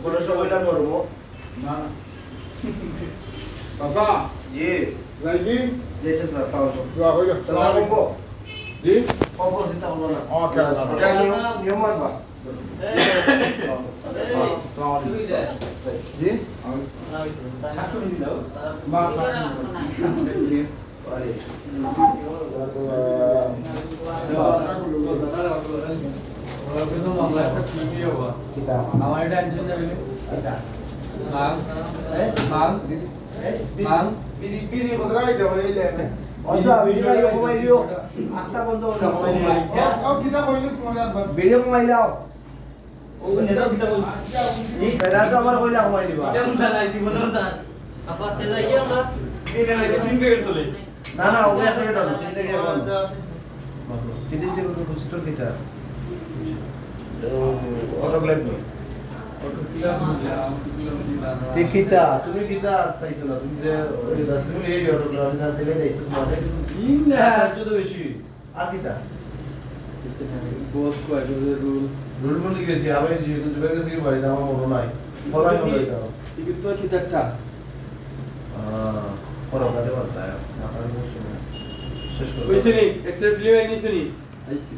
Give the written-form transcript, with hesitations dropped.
কোনো সময়টা মরবো না না চাচা জি যাই কি জি চাচা সালাম দোয়া হইল চাচা কম্বো জি কম্বো চিন্তা করবো না ওকে ওটা নিয়ম মানবা জি মা আমার টেনশন যাবে বিড়ি বিড়ি বদলাই দেবো এই লেনে আচ্ছা ভিডিও কমাই দিও আটটা বন্ধ করে কমাই দিও ও কিটা কইলি তোমার আর ভিডিও কমাই দাও ও নেতা কিটা বল এটা তো আমার কইলা কমাই দিবা কেমন চালাই জীবন স্যার আপা তেলা কি আমরা দিন প্যাকেট চলে না না ওকে আসলে দাও চিন্তা কি বন্ধ কিতে সে বুঝি তো কিতা অটোগ্লাইভ নি কিতা তুমি কিতা চাইছো না তুমি যে ওই তুমি এই অটোগ্লাইভ না দিলে দেখতে তোমাদের না যত বেশি আর কিতা বস কয় রুল রুল বলে গেছি আমি যেহেতু যুবের কাছে কি বাড়ি আমার মনে নাই ফলাই ফলাই দাও কিন্তু তো কিতাটা পড়া কাটে পারতা আপনার সময় শেষ করে কইছিনি এক্সট্রা ফিল্ম আইনিছিনি আইছি